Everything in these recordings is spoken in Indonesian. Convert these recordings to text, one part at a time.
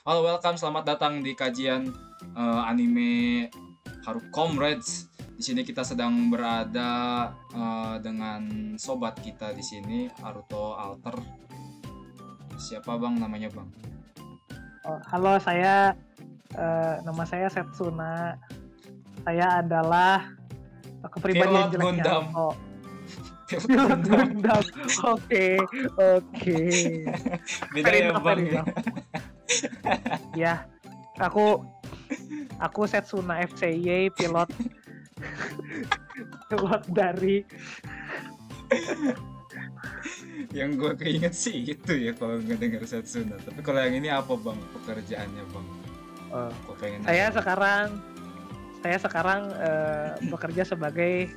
Halo, welcome, selamat datang di kajian anime Haru Comrades. Di sini kita sedang berada dengan sobat kita di sini, Haruto Alter. Siapa bang namanya bang? Halo, nama saya Setsuna. Saya adalah kepribadian Pilot jeleknya Gundam. Haruto. Pilot Pilot Gundam. Gundam. Oke. Beda Fair ya enough, bang. fair enough. Ya, aku Setsuna FCY, pilot dari Yang gue keinget sih itu ya kalau nggak denger Setsuna. Tapi kalau yang ini apa bang pekerjaannya bang? Kok pengen saya nanya, sekarang bekerja sebagai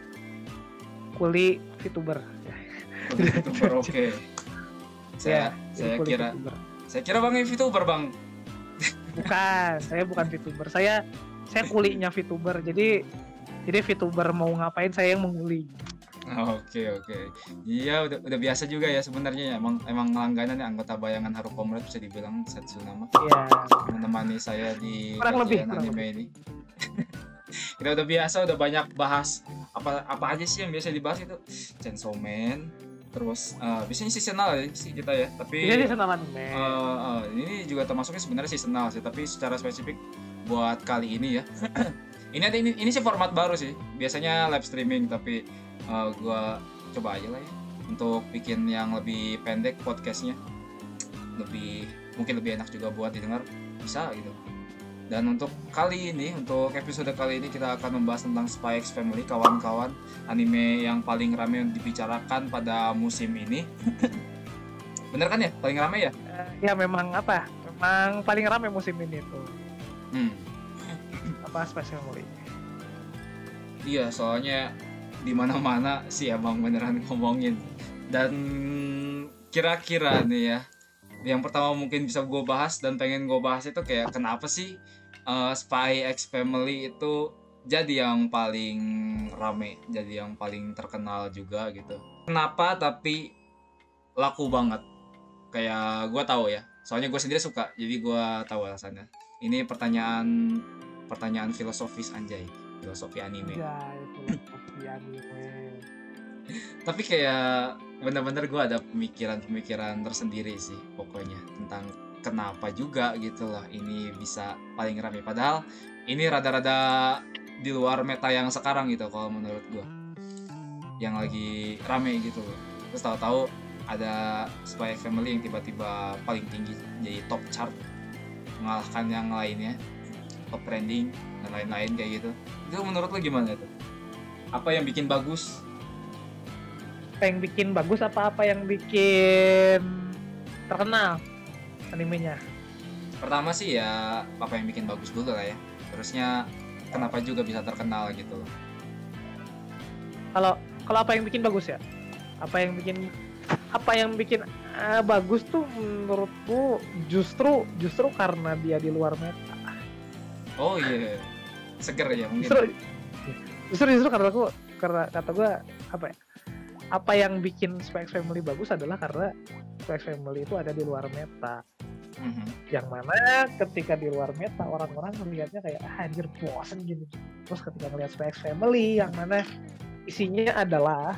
kuli VTuber. kuli VTuber, oke. Saya kuli kira VTuber. Saya kira bang ini VTuber bang. Bukan, saya bukan VTuber. Saya kulinya VTuber. Jadi VTuber mau ngapain saya yang menguli. Oke. Iya udah biasa juga ya sebenarnya ya. Emang langganan ya anggota bayangan Haru Comrades bisa dibilang Setsuna mah. Iya. Menemani saya di Kurang kajian lebih. anime ini. Kita udah biasa, udah banyak bahas apa aja sih yang biasa dibahas itu. Chainsaw Man, terus biasanya seasonal ya sih kita ya. Tapi Jadi senaman anime. ini juga termasuknya sebenarnya seasonal sih, tapi secara spesifik buat kali ini ya. ini sih format baru sih. Biasanya live streaming, tapi gua coba aja lah ya untuk bikin yang lebih pendek podcastnya, mungkin lebih enak juga buat didengar, bisa gitu. Dan untuk episode kali ini kita akan membahas tentang Spy X Family, kawan-kawan, anime yang paling ramai dibicarakan pada musim ini. Bener kan ya, paling ramai ya? Ya memang paling ramai musim ini tuh. Spy X Family. Iya, soalnya di mana-mana sih abang beneran ngomongin. Dan kira-kira nih ya, yang pertama mungkin bisa gue bahas dan pengen gue bahas itu kayak kenapa sih Spy X Family itu jadi yang paling rame, jadi yang paling terkenal juga gitu. Kenapa tapi laku banget? Kayak gue tahu ya, soalnya gue sendiri suka, jadi gue tahu alasannya. Ini pertanyaan filosofis anjay, filosofi anime. Filosofi anime. Tapi kayak bener-bener gue ada pemikiran tersendiri sih pokoknya tentang kenapa juga gitu loh ini bisa paling ramai, padahal ini rada-rada di luar meta yang sekarang gitu kalau menurut gue, yang lagi rame gitu loh. Terus tahu-tahu ada Spy X Family yang tiba-tiba paling tinggi jadi top chart, mengalahkan yang lainnya, top trending dan lain-lain kayak gitu. Itu menurut lo gimana tuh? Apa yang bikin bagus? Apa yang bikin bagus, apa yang bikin terkenal animenya? Pertama sih ya apa yang bikin bagus dulu lah ya, terusnya kenapa juga bisa terkenal gitu loh. Kalau apa yang bikin bagus ya, apa yang bikin bagus tuh menurutku justru karena dia di luar meta. Oh iya, seger ya mungkin. Justru karena kata gue apa yang bikin Spy X Family bagus adalah karena Spy X Family itu ada di luar meta. Yang mana ketika di luar meta orang-orang melihatnya kayak anjir bosen gitu. Terus ketika melihat Spy X Family yang mana isinya adalah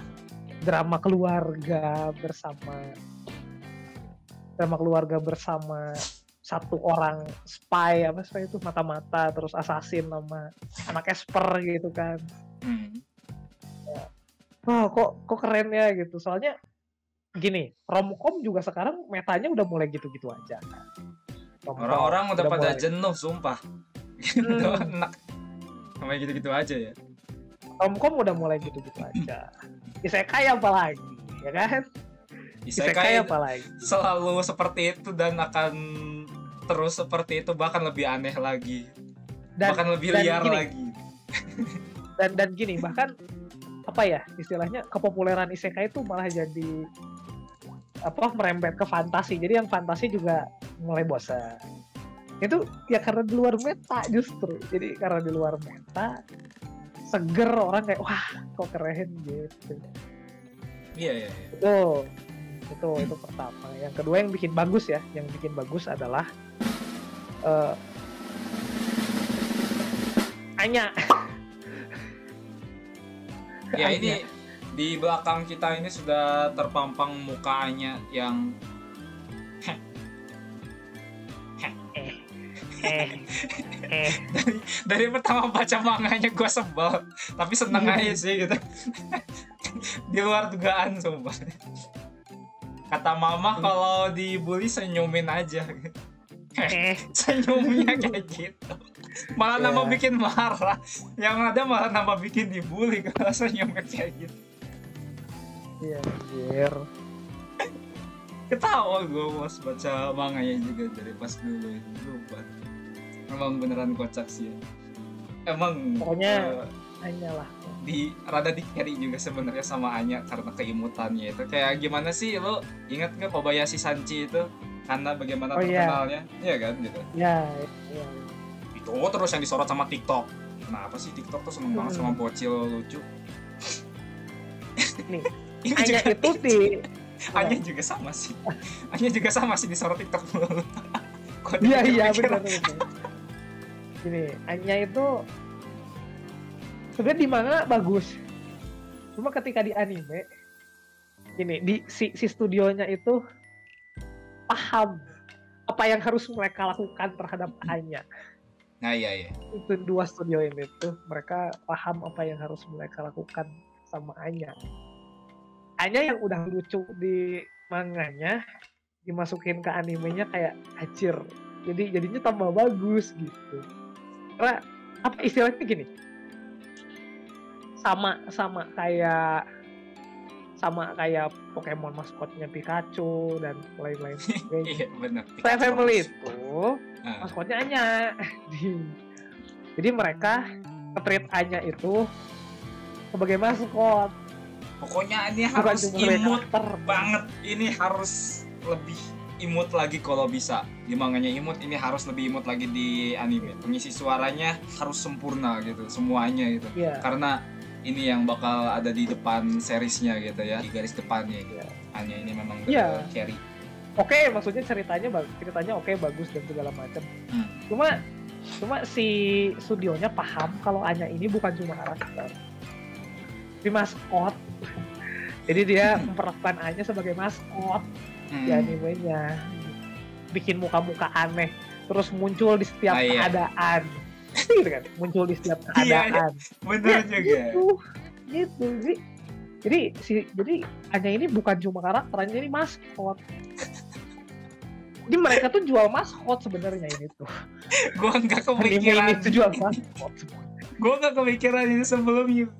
drama keluarga bersama satu orang spy itu mata-mata, terus assassin sama anak esper gitu kan. Wah, kok keren ya gitu. Soalnya gini, romcom juga sekarang metanya udah mulai gitu-gitu aja. Orang-orang udah pada jenuh sumpah. Udah enak sama gitu-gitu aja ya. Romcom udah mulai gitu-gitu aja. Isekai apa lagi, ya kan? Isekai apa lagi? Selalu seperti itu dan akan terus seperti itu, bahkan lebih aneh lagi. Bahkan lebih liar lagi. Dan gini, bahkan apa ya istilahnya, kepopuleran isekai itu malah jadi merembet ke fantasi. Jadi yang fantasi juga mulai bosan. Itu ya karena di luar meta justru. Jadi karena di luar meta seger, orang kayak wah kok keren gitu. Iya. Itu pertama. Yang kedua yang bikin bagus adalah Anya. Ya ini di belakang kita ini sudah terpampang mukanya yang dari pertama baca manganya gue sebel, tapi seneng aja sih gitu. Di luar dugaan sumpah. Kata mama kalau dibully senyumin aja. Senyumnya kayak gitu. Malah nambah bikin marah. Yang ada malah nambah bikin dibully kalau senyumnya kayak gitu. Iya, anjir. Ketawa gue pas baca manganya juga dari pas dulu itu. Lupa. Emang beneran kocak sih ya. Emang pokoknya Anya lah. Rada di carry juga sebenarnya sama Anya karena keimutannya itu. Kayak gimana sih lo ingat nggak Kobayashi Sanchi itu? Karena bagaimana terkenalnya, iya kan gitu. Iya. Itu terus yang disorot sama TikTok. Kenapa sih TikTok tuh seneng banget sama bocil lucu? Nih, Anya itu sih. Anya juga sama sih. Anya juga sama sih disorot TikTok dulu. Iya benar. Gini, Anya itu sebenarnya di manga bagus. Cuma ketika di anime, gini di si studionya itu paham apa yang harus mereka lakukan terhadap Anya. Nah iya. Itu dua studio ini tuh mereka paham apa yang harus mereka lakukan sama Anya. Anya yang udah lucu di manganya dimasukin ke animenya kayak anjir. Jadinya tambah bagus gitu. Karena apa istilahnya gini? Sama kayak Pokemon maskotnya Pikachu dan lain-lain. Iya benar. Spy Family itu maskotnya Anya. Jadi mereka nge-treat Anya itu sebagai maskot. Pokoknya ini harus imut banget. Ini harus lebih imut lagi kalau bisa. Di manganya imut, ini harus lebih imut lagi di anime. Pengisi suaranya harus sempurna gitu, semuanya gitu. Yeah. Karena ini yang bakal ada di depan seriesnya gitu ya, di garis depannya gitu. Anya ini memang carry. Oke, maksudnya ceritanya oke, bagus dan segala macam. Cuma si studionya paham kalau Anya ini bukan cuma karakter, tapi maskot. Jadi dia memperlakukan Anya sebagai maskot di animenya, bikin muka-muka aneh, terus muncul di setiap keadaan. Gitu kan, muncul di setiap keadaan. Bener juga. Gitu sih. Jadi Anya ini bukan cuma karakter, Anya ini maskot. Jadi mereka tuh jual maskot sebenarnya ini tuh. Gua nggak kepikiran. Ini tuh jual maskot. Gua nggak kepikiran ini sebelumnya.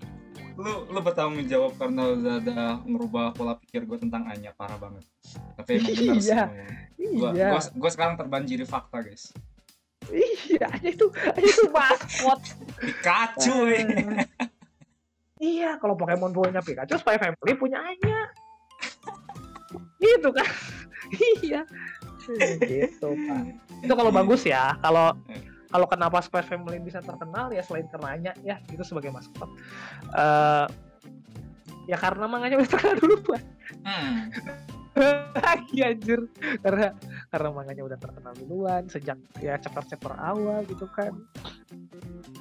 Lu bertanggung jawab karena udah ada ngerubah pola pikir gue tentang Anya, parah banget. Tapi emang benar sih. Gue sekarang terbanjiri fakta guys. Iya, Anya itu maskot Pikachu. Iya, kalau Pokemon punya Pikachu, Spy Family punya Anya. Gitu kan. Iya. Gitu Pak. Itu kalau bagus ya. Kalau kenapa Spy Family bisa terkenal ya selain karena Anya ya itu sebagai maskot. Ya karena manganya udah terkenal dulu Pak. Iya anjir. Karena manganya udah terkenal duluan sejak ya chapter awal gitu kan.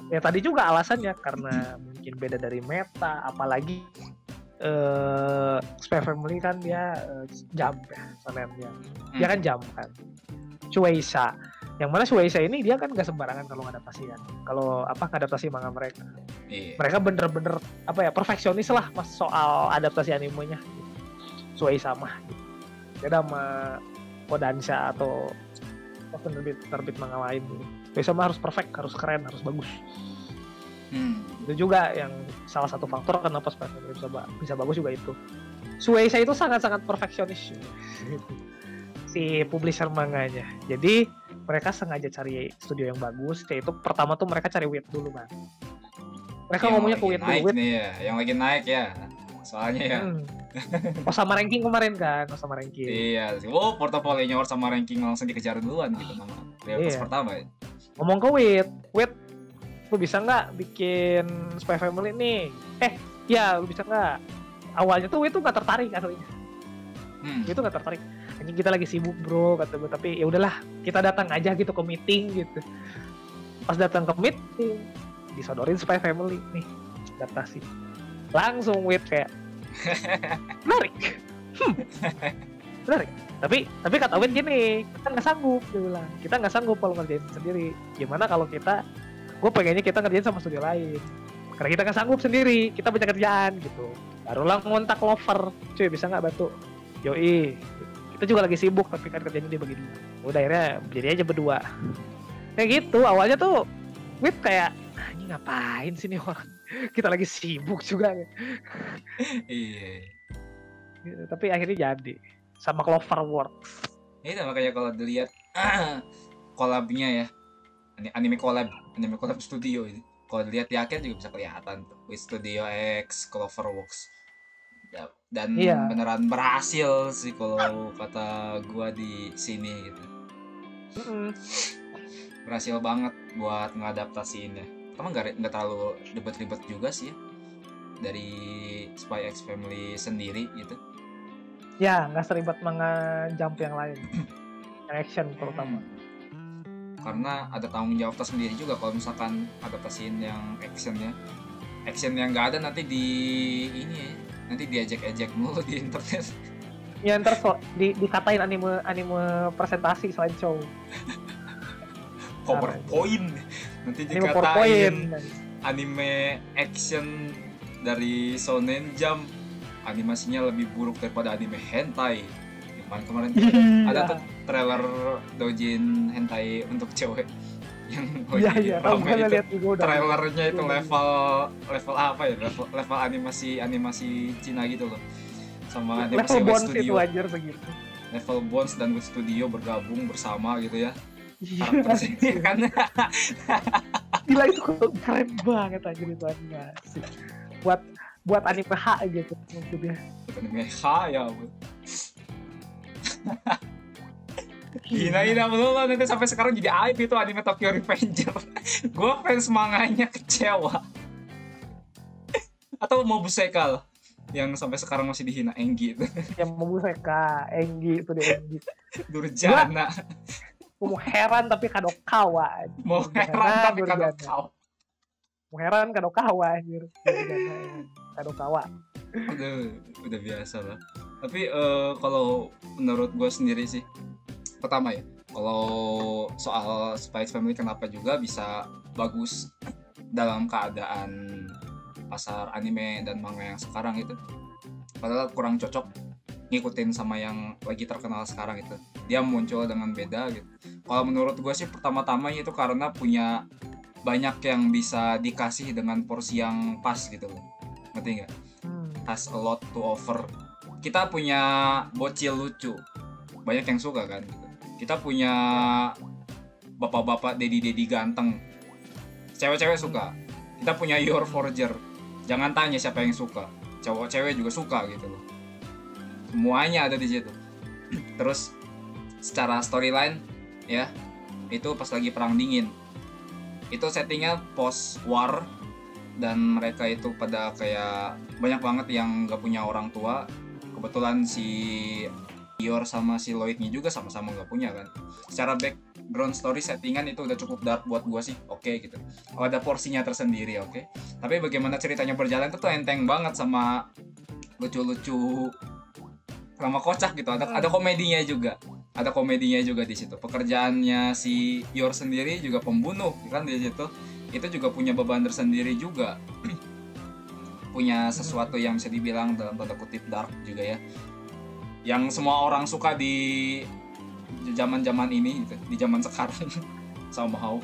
Ya tadi juga alasannya karena mungkin beda dari meta, apalagi Spy Family kan dia jump ya sonennya. Dia kan jump kan. Shueisha. Yang mana Shueisha ini dia kan gak sembarangan kalau ngadaptasi kan. Kalau ngadaptasi manga mereka. Mereka bener-bener perfeksionis lah mas soal adaptasi animenya. Shueisha mah. Beda sama Kodansha atau terbit manga lain. Shueisha mah harus perfect, harus keren, harus bagus. Itu juga yang salah satu faktor kenapa Spy Family bisa bagus juga itu. Shueisha itu sangat-sangat perfeksionis. Si publisher manganya. Jadi mereka sengaja cari studio yang bagus, yaitu pertama tuh mereka cari Wit dulu Bang. Mereka ngomongnya ke Wit dulu. Yang lagi naik ya. Soalnya ya. Osama Ranking kemarin kan, Osama Ranking. Iya, portofolionya Osama Ranking langsung dikejar duluan gitu nama. Prioritas pertama ya. Ngomong ke Wit, lu bisa nggak bikin Spy Family nih? Ya, lu bisa nggak? Awalnya tuh Wit tuh nggak tertarik aslinya. Itu nggak tertarik. ini kita lagi sibuk bro kata gue, tapi ya udahlah kita datang aja gitu ke meeting gitu. Pas datang ke meeting disodorin Spy Family nih adaptasi, langsung Wit kayak menarik. Menarik. Tapi kata Wit gini, kita nggak sanggup, dia bilang kita nggak sanggup kalau ngerjain sendiri. Gimana kalau gue pengennya kita ngerjain sama studio lain, karena kita nggak sanggup sendiri, kita banyak kerjaan gitu. Barulah ngontak Lover, cuy bisa nggak bantu? Yoi, kita juga lagi sibuk tapi kan kerjanya dia bagi dua. Udah akhirnya jadi aja berdua. Kayak gitu, awalnya tuh Wit kayak ini ngapain sih nih orang, kita lagi sibuk juga. Iya. Gitu, tapi akhirnya jadi sama Cloverworks. Itu makanya kalau dilihat collab-nya ya, anime collab studio ini. Kalau dilihat di akhir juga bisa kelihatan tuh, with Studio X, Cloverworks. Dan beneran berhasil sih kalau kata gua di sini gitu. Berhasil banget buat ngadaptasiinnya. Emang nggak terlalu ribet-ribet juga sih ya, dari Spy X Family sendiri gitu. Ya, nggak seribet manga Jump yang lain. Yang action terutama. Karena ada tanggung jawab tersendiri juga kalau misalkan adaptasiin yang actionnya. Action yang nggak ada nanti nanti diajak-ajak mulu di internet. Ya ntar dikatain anime presentasi selain show. PowerPoint. Nanti dikatain anime action dari Shonen Jump animasinya lebih buruk daripada anime hentai. Kemarin ada tuh trailer doujin hentai untuk cewek yang ramai itu. Trailernya itu level apa ya? Level animasi Cina gitu loh. Sama animasi level Wit Bones Studio. Itu aja segitu. Level Bones dan Wit Studio bergabung bersama gitu ya. Karakter kan. Gila itu keren banget aja itu animasi. Buat anime H gitu maksudnya. Buat anime H ya. Hina belum nanti sampai sekarang jadi aib itu anime Tokyo Revenger. Gue fans manganya kecewa. Atau mau Busekal yang sampai sekarang masih dihina Enggi itu. Yang mau Buseka, Enggi itu di Enggi. Durjana. Gue mau heran tapi Kadokawa. Mau heran Kadokawa anjir. Kadokawa. Udah biasa lah. Tapi kalau menurut gue sendiri sih, pertama ya, kalau soal Spy X Family kenapa juga bisa bagus dalam keadaan pasar anime dan manga yang sekarang itu, padahal kurang cocok ngikutin sama yang lagi terkenal sekarang itu. Dia muncul dengan beda gitu. Kalau menurut gue sih pertama-tama itu karena punya banyak yang bisa dikasih dengan porsi yang pas gitu loh. Ngerti nggak? Has a lot to offer. Kita punya bocil lucu, banyak yang suka kan gitu. Kita punya bapak-bapak dedi ganteng, cewek-cewek suka. Kita punya Your Forger, jangan tanya siapa yang suka, cowok cewek juga suka gitu loh. Semuanya ada di situ. Terus secara storyline ya, itu pas lagi perang dingin, itu settingnya post war, dan mereka itu pada kayak banyak banget yang gak punya orang tua. Kebetulan si Yor sama si Lloydnya juga sama-sama gak punya kan. Secara background story settingan itu udah cukup dark buat gua sih, oke gitu. Ada porsinya tersendiri, oke. Tapi bagaimana ceritanya berjalan itu tuh enteng banget, sama lucu-lucu, sama kocak gitu. Ada komedinya juga. Ada komedinya juga di situ. Pekerjaannya si Yor sendiri juga pembunuh kan di situ. Itu juga punya beban tersendiri juga. Punya sesuatu yang bisa dibilang dalam tanda kutip dark juga ya, yang semua orang suka di zaman-zaman ini gitu, di zaman sekarang. Somehow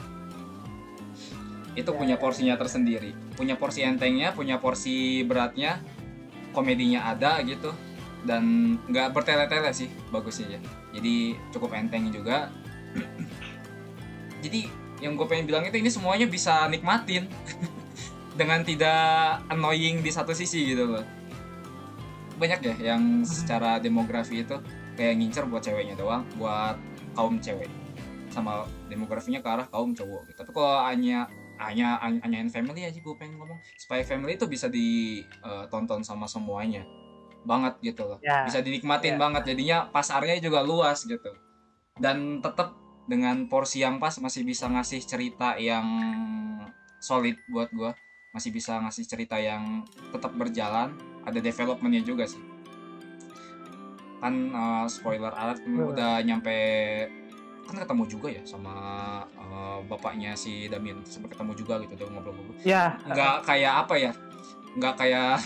itu punya porsinya tersendiri, punya porsi entengnya, punya porsi beratnya, komedinya ada gitu, dan nggak bertele-tele sih, bagusnya ya. Jadi cukup enteng juga. Jadi yang gue pengen bilang itu, ini semuanya bisa nikmatin dengan tidak annoying di satu sisi gitu loh. Banyak ya yang secara demografi itu kayak ngincer buat ceweknya doang, buat kaum cewek, sama demografinya ke arah kaum cowok gitu. Tapi kalau Anyain Family aja gue pengen ngomong, Spy Family itu bisa ditonton sama semuanya. banget gitu loh. Bisa dinikmatin banget, jadinya pasarnya juga luas gitu. Dan tetap dengan porsi yang pas masih bisa ngasih cerita yang solid buat gua. Masih bisa ngasih cerita yang tetap berjalan, ada developmentnya juga sih. Kan spoiler alert udah nyampe, kan ketemu juga ya sama bapaknya si Damien, sempat ketemu juga gitu, udah ngobrol-ngobrol. Nggak kayak apa ya, nggak kayak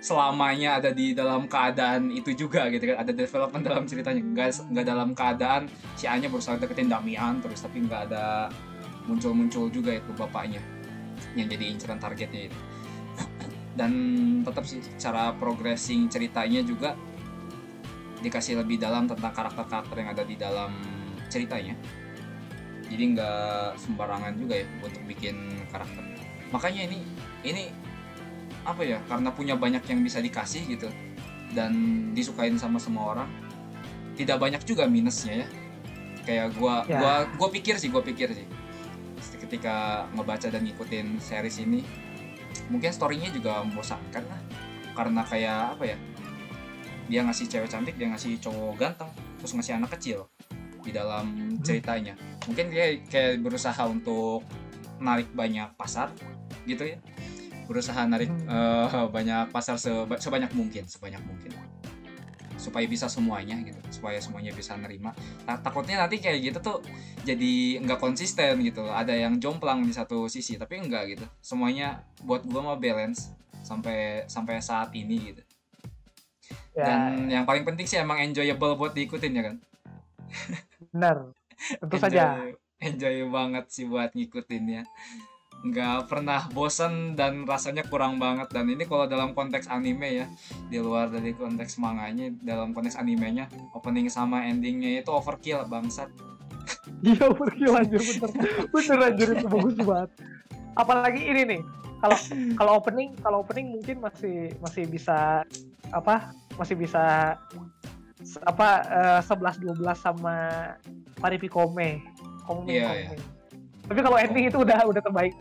selamanya ada di dalam keadaan itu juga gitu kan, ada development dalam ceritanya, nggak dalam keadaan si A-nya berusaha deketin Damian terus tapi nggak ada muncul juga itu bapaknya yang jadi inceran targetnya itu. Dan tetap sih cara progressing ceritanya juga dikasih lebih dalam tentang karakter-karakter yang ada di dalam ceritanya, jadi nggak sembarangan juga ya untuk bikin karakter. Makanya ini apa ya, karena punya banyak yang bisa dikasih gitu dan disukain sama semua orang, tidak banyak juga minusnya ya. Kayak gua pikir sih ketika ngebaca dan ngikutin series ini, mungkin storynya juga membosankan lah, karena kayak apa ya, dia ngasih cewek cantik, dia ngasih cowok ganteng, terus ngasih anak kecil di dalam ceritanya. Mungkin dia kayak berusaha untuk narik banyak pasar gitu ya, berusaha narik banyak pasar sebanyak mungkin supaya bisa semuanya gitu, supaya semuanya bisa nerima. Takutnya nanti kayak gitu tuh jadi nggak konsisten gitu, ada yang jomplang di satu sisi, tapi enggak gitu, semuanya buat gua mah balance sampai saat ini gitu. Dan yang paling penting sih emang enjoyable buat diikutin ya kan. Benar, tentu saja enjoy banget sih buat ngikutinnya, nggak pernah bosan dan rasanya kurang banget. Dan ini kalau dalam konteks anime ya, di luar dari konteks manganya, dalam konteks animenya, opening sama endingnya itu overkill bangsat. Iya overkill anjir, bener anjir, itu bagus banget. Apalagi ini nih, kalau opening mungkin masih bisa apa, masih bisa 11-12 sama Paripikome. Iya. Tapi kalau ending itu udah terbaik.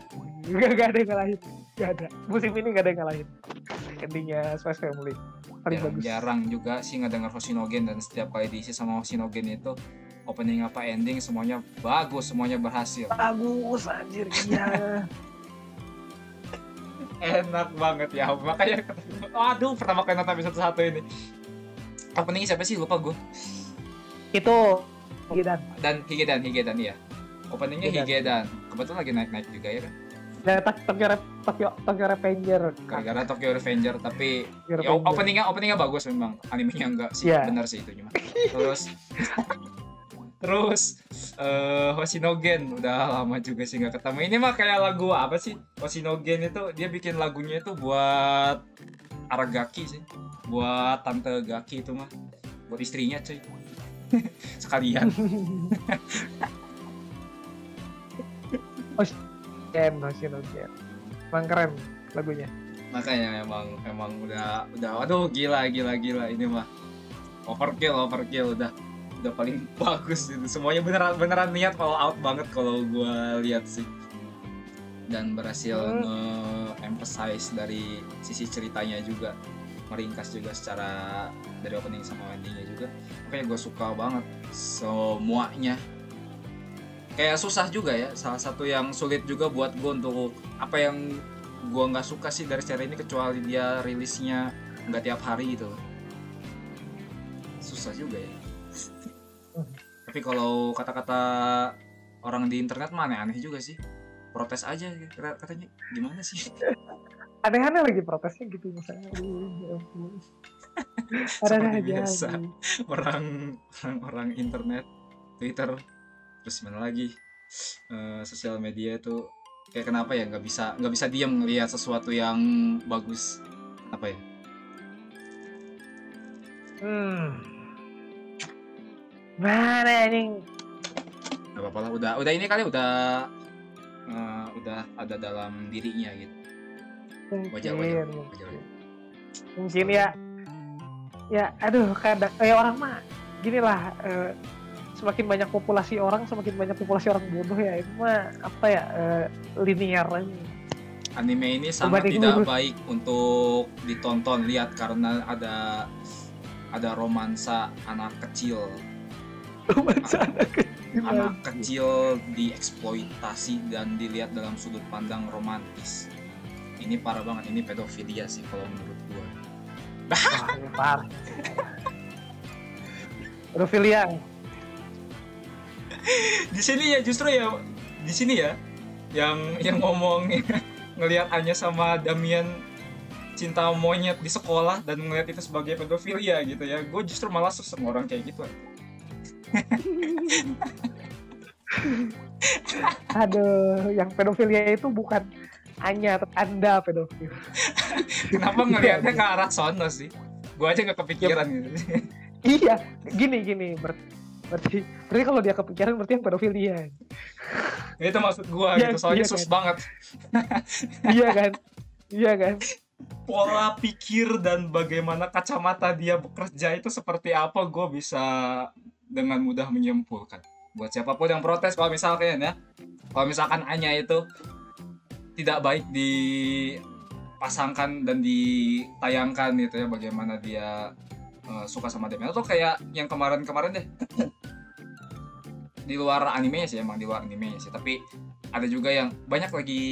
Gak ada yang ngalahin. Gak ada. Musim ini gak ada yang ngalahin. Endingnya Spy X Family paling bagus. Jarang juga sih ngedenger Hoshinogen, dan setiap kali diisi sama Hoshinogen itu opening apa ending semuanya bagus, semuanya berhasil. Bagus anjir, iya. Enak banget ya. Makanya aduh, pertama kali nonton episode 1 ini. Openingnya siapa sih? Lupa gue. Itu Higedan iya. Openingnya Higedan. Kebetulan lagi naik juga ya kan. Ya, Tokyo Revenger. Gara-gara Tokyo Revenger, tapi ya, openingnya bagus memang. Animenya enggak sih, benar sih itu cuma. Terus Hoshinogen udah lama juga sih nggak ketemu. Ini mah kayak lagu apa sih? Hoshinogen itu dia bikin lagunya itu buat Aragaki sih, buat tante Gaki itu mah, buat istrinya cuy. Sekalian. Hoshinogen emang keren lagunya. Makanya emang udah aduh gila ini mah overkill udah paling bagus itu. Semuanya beneran niat all out banget kalau gue lihat sih, dan berhasil nge-emphasize dari sisi ceritanya juga, meringkas juga secara dari opening sama endingnya juga. Makanya gue suka banget semuanya. Kayak susah juga ya, salah satu yang sulit juga buat gue untuk apa yang gue nggak suka sih dari seri ini, kecuali dia rilisnya nggak tiap hari gitu, susah juga ya. Tapi kalau kata-kata orang di internet mah aneh juga sih, protes aja katanya, gimana sih? Aneh-aneh lagi protesnya gitu misalnya. Seperti biasa orang internet, Twitter, terus mana lagi sosial media itu kayak kenapa ya nggak bisa diam ngelihat sesuatu yang bagus, apa ya? Mana ini? Gak apa-apa lah, udah ini kali udah ada dalam dirinya gitu. Wajar. Mungkin ya aduh, kadang orang mah gini lah, semakin banyak populasi orang bodoh ya, itu mah apa ya, linear aja. anime ini sangat tidak baik untuk ditonton lihat karena ada romansa anak kecil. Anak kecil dieksploitasi dan dilihat dalam sudut pandang romantis. Ini parah banget, ini pedofilia sih kalau menurut gua. Parah. Pedofilia. Di sini ya justru ya, di sini ya yang ngomong ngelihat Anya sama Damian cinta monyet di sekolah dan ngelihat itu sebagai pedofilia gitu ya. Gue justru malah sama orang kayak gitu. Aduh, yang pedofilia itu bukan Anya, Anda pedofil. Kenapa ngelihatnya ke arah sono sih? Gue aja gak kepikiran gitu. Iya, gini. Berarti kalau dia kepikiran berarti yang pedofilia. Itu maksud gue gitu, soalnya sus banget. Iya kan. Pola pikir dan bagaimana kacamata dia bekerja itu seperti apa, gue bisa dengan mudah menyimpulkan. Buat siapapun yang protes kalau misalkan Anya itu tidak baik dipasangkan dan ditayangkan gitu ya, bagaimana dia suka sama Damian, atau kayak yang kemarin deh di luar animenya sih, tapi ada juga yang banyak lagi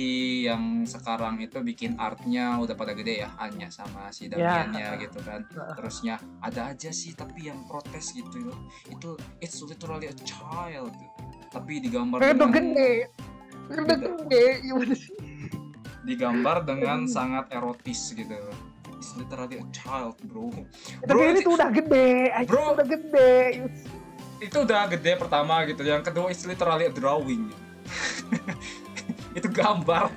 yang sekarang itu bikin artnya udah pada gede ya, Anya sama si Damiannya gitu kan. Terusnya ada aja sih tapi yang protes gitu loh, itu it's literally a child tapi digambar digambar dengan sangat erotis gitu. It's literally a child, bro. Tapi ini tuh udah gede, bro. Udah gede. Itu udah gede pertama gitu. Yang kedua it's literally a drawing. Itu gambar.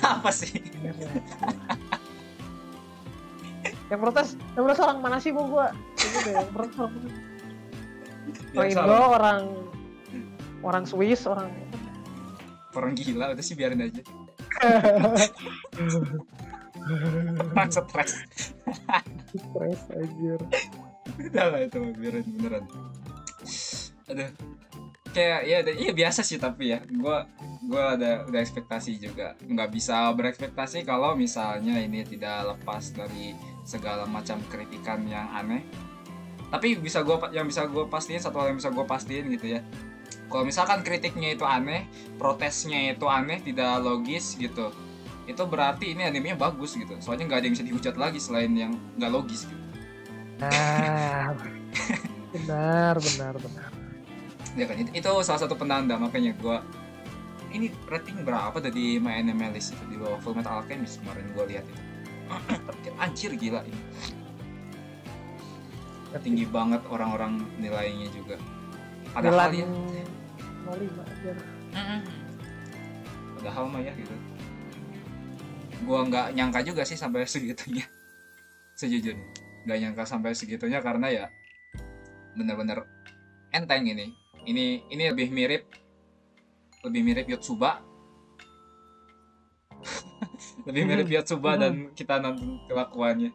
Apa sih? Yang protes orang mana sih gua? Yang protes orang Indo, orang Swiss, orang gila, udah sih biarin aja. Orang stres anjir. Udah lah itu biarin beneran. Aduh, kayak iya biasa sih, tapi ya gue udah ekspektasi juga. Nggak bisa berekspektasi kalau misalnya ini tidak lepas dari segala macam kritikan yang aneh. Tapi yang bisa gue pastiin, satu hal yang bisa gue pastiin gitu ya, kalau misalkan kritiknya itu aneh, protesnya itu aneh, tidak logis gitu, itu berarti ini animenya bagus gitu. Soalnya nggak ada yang bisa dihujat lagi selain yang nggak logis gitu. Benar. Ya kan, itu salah satu penanda. Makanya gue ini rating berapa dari My Anime List itu, di bawah Fullmetal Alchemist kemarin gue lihat itu. Anjir gila ini. Tinggi banget orang-orang nilainya juga. Padahal ya 05 aja. Padahal mah ya gitu. Gua nggak nyangka juga sih sampai segitunya. Sejujurnya nggak nyangka sampai segitunya, karena ya bener-bener enteng ini. Ini lebih mirip Yotsuba. Lebih mirip Yotsuba dan kita nonton kelakuannya.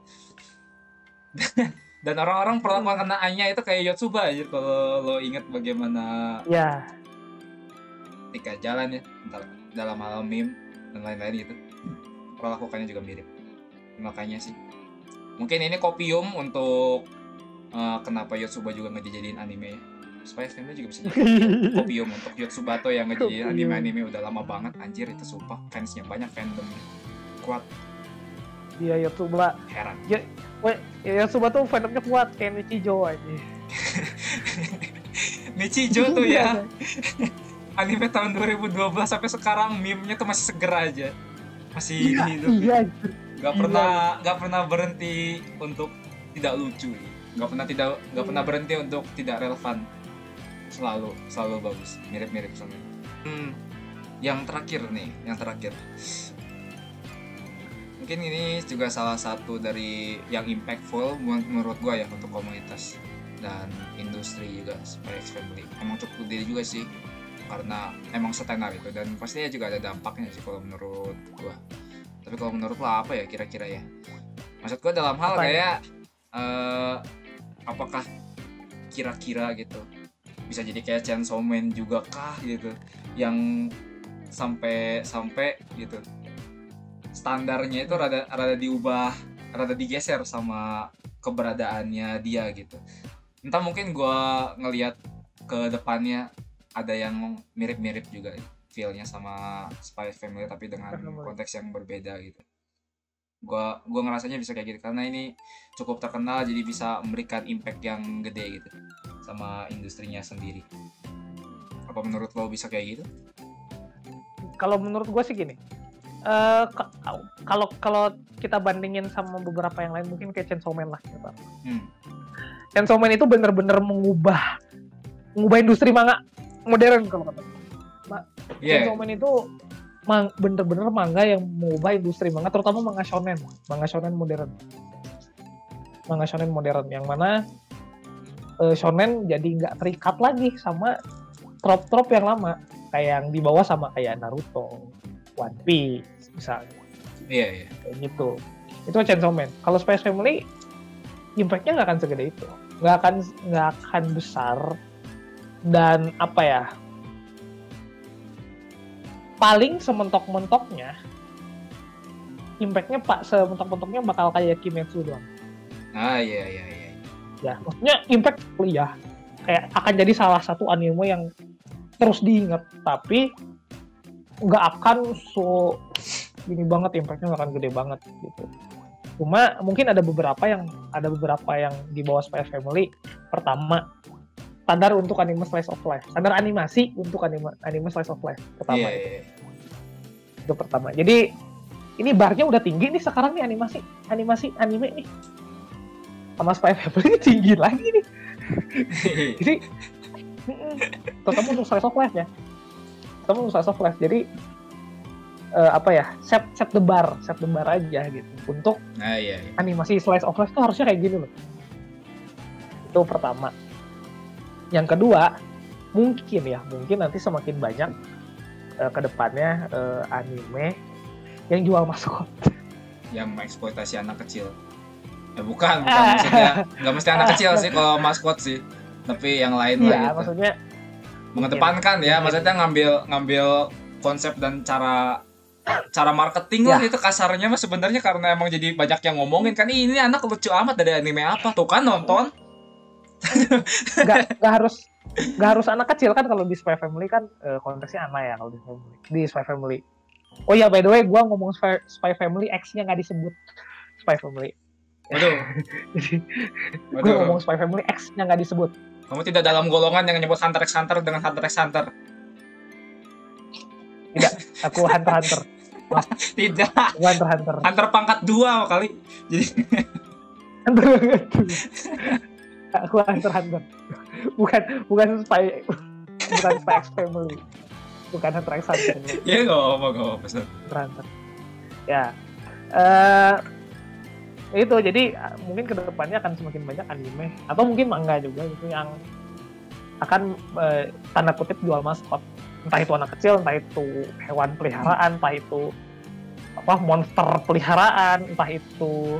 Dan orang-orang perlakuan kena Anya itu kayak Yotsuba aja, kalau lo inget bagaimana ketika jalan ya, entah dalam hal meme dan lain-lain gitu, perlakuannya juga mirip. Makanya sih mungkin ini kopium untuk kenapa Yotsuba juga ngejadiin anime ya. Spy X Family juga bisa jadi kopium untuk Yotsuba tuh yang ngejadiin anime udah lama banget. Anjir itu sumpah fansnya banyak, fandomnya kuat. Iya, Yotsuba heran. Yotsuba tuh fandomnya kuat kayak Nichijou aja. Nichijou tuh ya anime tahun 2012 sampai sekarang meme-nya tuh masih seger aja, masih hidup. Iya. Gak pernah berhenti untuk tidak lucu, gak pernah berhenti untuk tidak relevan, selalu bagus, mirip-mirip sama. Yang terakhir mungkin ini juga salah satu dari yang impactful menurut gua ya untuk komunitas dan industri juga. Spy X Family emang cukup gede juga sih, karena emang setenar itu, dan pastinya juga ada dampaknya sih kalau menurut gua. Tapi kalau menurut lo apa ya kira-kira ya? Maksud gua dalam hal kayak apakah kira-kira gitu bisa jadi kayak Chainsaw Man juga kah gitu, yang sampai gitu standarnya itu rada diubah, rada digeser sama keberadaannya dia gitu. Entah mungkin gue ngelihat ke depannya ada yang mirip-mirip juga feel-nya sama Spy Family tapi dengan konteks yang berbeda gitu. Gue ngerasanya bisa kayak gitu karena ini cukup terkenal, jadi bisa memberikan impact yang gede gitu sama industrinya sendiri. Apa menurut lo bisa kayak gitu? Kalau menurut gue sih gini, kalau kita bandingin sama beberapa yang lain mungkin kayak Chainsaw Man lah gitu. Chainsaw Man itu bener-bener mengubah industri manga modern kalau kata. Chainsaw Man itu bener-bener manga yang mengubah industri manga, terutama manga shonen modern. Manga shonen modern yang mana shonen jadi nggak terikat lagi sama trop-trop yang lama kayak yang dibawa sama kayak Naruto, One Piece misalnya. Iya. Kayak gitu. Itu Chainsaw Man. Kalau Spy Family impact-nya nggak akan segede itu. Nggak akan besar, dan apa ya, paling sementok-mentoknya impact-nya sementok-mentoknya bakal kayak Kimetsu doang. Iya. Ya, maksudnya impact ya kayak akan jadi salah satu anime yang terus diingat, tapi nggak akan gini banget, impact-nya nggak akan gede banget gitu. Cuma mungkin ada beberapa yang di bawah Spy Family. Pertama, standar untuk anime slice of life, standar animasi untuk anime slice of life pertama. Itu pertama. Jadi ini barnya udah tinggi nih sekarang nih anime nih. Sama Spy Family tinggi lagi nih. Jadi terutama untuk slice of life ya. Jadi set the bar aja gitu untuk animasi slice of life tuh harusnya kayak gini loh. Itu pertama. Yang kedua, mungkin nanti semakin banyak ke depannya anime yang jual maskot, yang mengeksploitasi anak kecil. Bukan maksudnya nggak mesti anak kecil sih kalau maskot sih, tapi yang lain lah gitu. Maksudnya mengedepankan ya, maksudnya ngambil konsep dan cara marketing lah itu kasarnya mah sebenarnya, karena emang jadi banyak yang ngomongin kan, ini anak lucu amat dari anime apa tuh kan nonton. Nggak harus anak kecil kan, kalau di Spy Family kan konteksnya anak ya kalau di Spy Family. Oh ya, by the way, gue ngomong Spy Family, X-nya nggak disebut Spy Family. Waduh. Gue ngomong Spy Family, X-nya nggak disebut. Kamu tidak dalam golongan yang nyebut Hunter x Hunter dengan Hunter x Hunter. Tidak, aku Hunter. Tidak. Hunter. Hunter pangkat 2 kali. Jadi aku Hunter. Bukan Spy X Family. Bukan Hunter x Hunter. Ya enggak apa-apa. Hunter. Ya. Itu jadi mungkin kedepannya akan semakin banyak anime atau mungkin manga juga gitu yang akan tanda kutip jual maskot, entah itu anak kecil, entah itu hewan peliharaan, entah itu monster peliharaan, entah itu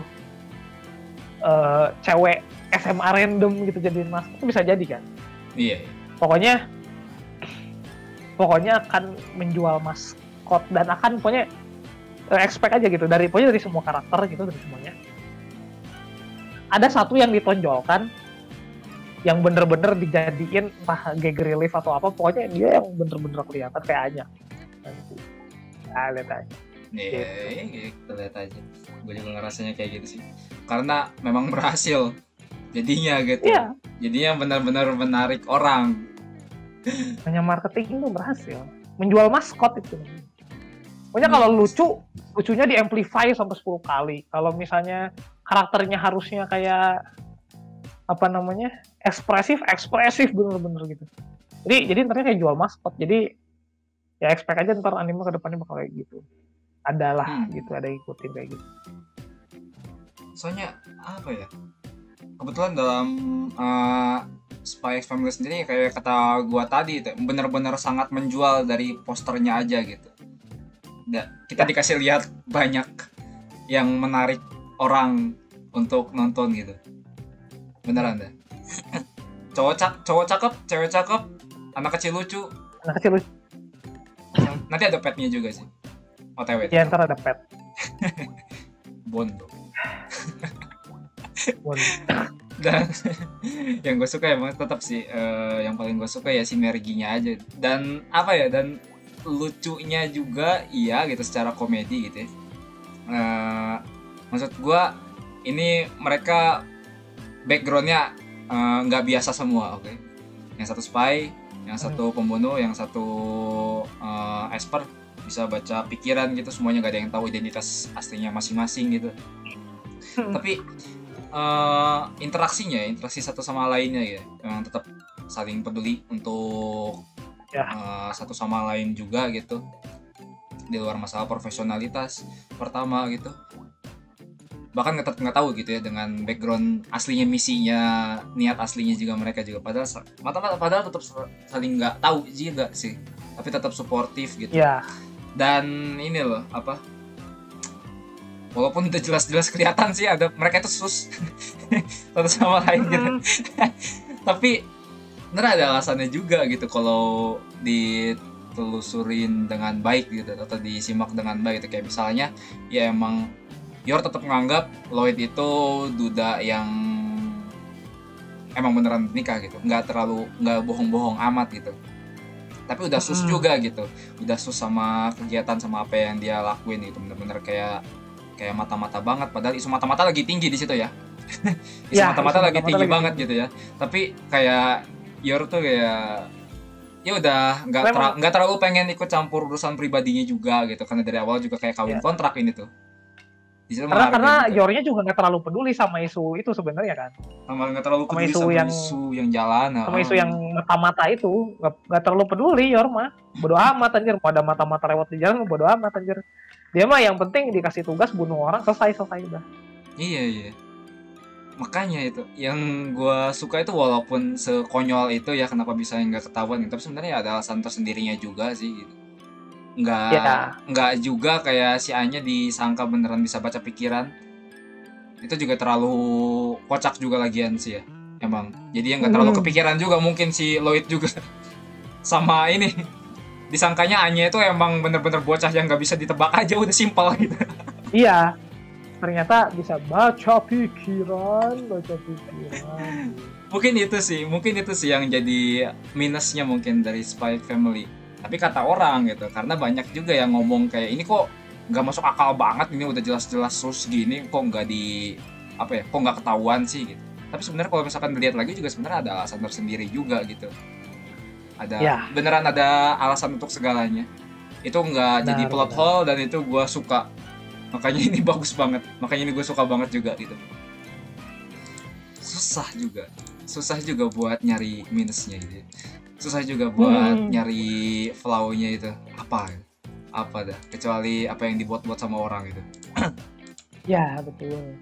cewek SMA random gitu jadiin maskot, itu bisa jadi kan. Iya. Pokoknya akan menjual maskot dan akan expect aja gitu dari semua karakter gitu, dari semuanya ada satu yang ditonjolkan yang bener-bener dijadiin entah gag relief atau apa, pokoknya dia yang bener-bener kelihatan kayak Anya. Lihat aja. Kita lihat aja. Gue juga ngerasanya kayak gitu sih, karena memang berhasil jadinya gitu. Iya. Jadinya benar-benar menarik orang. Hanya marketing itu berhasil menjual maskot itu. Pokoknya kalau lucunya di-amplify sampai 10 kali. Kalau misalnya karakternya harusnya kayak ekspresif bener-bener gitu. Jadi ntarnya kayak jual maskot. Jadi ya expect aja ntar anime ke depannya bakal kayak gitu. Adalah gitu, ada yang ikutin kayak gitu. Soalnya apa ya? Kebetulan dalam Spy X Family sendiri kayak kata gua tadi benar-benar sangat menjual dari posternya aja gitu. Kita dikasih lihat banyak yang menarik orang untuk nonton gitu. Beneran dah. Cowok cakep, cewek cakep, anak kecil lucu. Nanti ada petnya juga sih. OTW. Ya ntar ada pet. Bondo. Bondo. Dan yang gue suka emang tetap sih yang paling gue suka ya sinerginya aja. Dan apa ya, dan lucunya juga iya gitu secara komedi gitu ya. Maksud gue ini mereka backgroundnya nggak biasa semua, oke? Yang satu spy, yang satu pembunuh, yang satu esper, bisa baca pikiran gitu, semuanya gak ada yang tahu identitas aslinya masing-masing gitu. Tapi interaksi satu sama lainnya ya, memang tetap saling peduli untuk satu sama lain juga gitu, di luar masalah profesionalitas pertama gitu. Bahkan nggak tahu gitu ya dengan background aslinya, misinya, niat aslinya juga mereka juga padahal tetap saling nggak tahu juga sih, tapi tetap suportif gitu. Dan ini loh apa, walaupun udah jelas-jelas kelihatan sih ada mereka itu sus satu sama lain gitu. Tapi bener ada alasannya juga gitu kalau ditelusurin dengan baik gitu, atau disimak dengan baik gitu. Kayak misalnya ya emang Yor tetap menganggap Lloyd itu duda yang emang beneran nikah gitu, nggak bohong-bohong amat gitu. Tapi udah sus juga gitu, udah sus sama kegiatan, sama apa yang dia lakuin gitu, bener-bener kayak mata-mata banget. Padahal isu mata-mata lagi tinggi di situ ya. Isu mata-mata lagi tinggi banget gitu ya. Tapi kayak Yor tuh kayak ya udah nggak terlalu pengen ikut campur urusan pribadinya juga gitu, karena dari awal juga kayak kawin kontrak ini tuh. Karena gitu. Yornya juga nggak terlalu peduli sama isu itu sebenarnya kan. Nggak terlalu peduli sama isu yang jalan. Sama isu yang mata-mata itu nggak terlalu peduli Yor mah. Bodo amat anjir, mau ada mata-mata lewat di jalan bodo amat anjir. Dia mah yang penting dikasih tugas bunuh orang, selesai udah. Iya. Makanya itu yang gue suka itu, walaupun sekonyol itu ya kenapa bisa nggak ketahuan gitu, tapi sebenarnya ada alasan tersendirinya juga sih gitu. Nggak juga kayak si Anya disangka beneran bisa baca pikiran. Itu juga terlalu kocak juga lagian sih ya emang. Jadi yang nggak terlalu kepikiran juga mungkin si Lloyd juga. Sama ini disangkanya Anya itu emang bener-bener bocah yang nggak bisa ditebak aja, udah simpel gitu. Iya, ternyata bisa baca pikiran. Mungkin itu sih yang jadi minusnya mungkin dari Spy Family. Tapi kata orang gitu, karena banyak juga yang ngomong kayak ini kok nggak masuk akal banget, ini udah jelas-jelas sus gini kok nggak kok nggak ketahuan sih gitu. Tapi sebenarnya kalau misalkan dilihat lagi juga sebenarnya ada alasan tersendiri juga gitu. Beneran ada alasan untuk segalanya. Itu nggak jadi plot hole, dan itu gue suka. Makanya ini bagus banget. Makanya ini gue suka banget juga gitu. Susah juga buat nyari minusnya gitu. Susah juga buat nyari flow-nya itu. Apa dah, kecuali apa yang dibuat-buat sama orang gitu. Ya betul.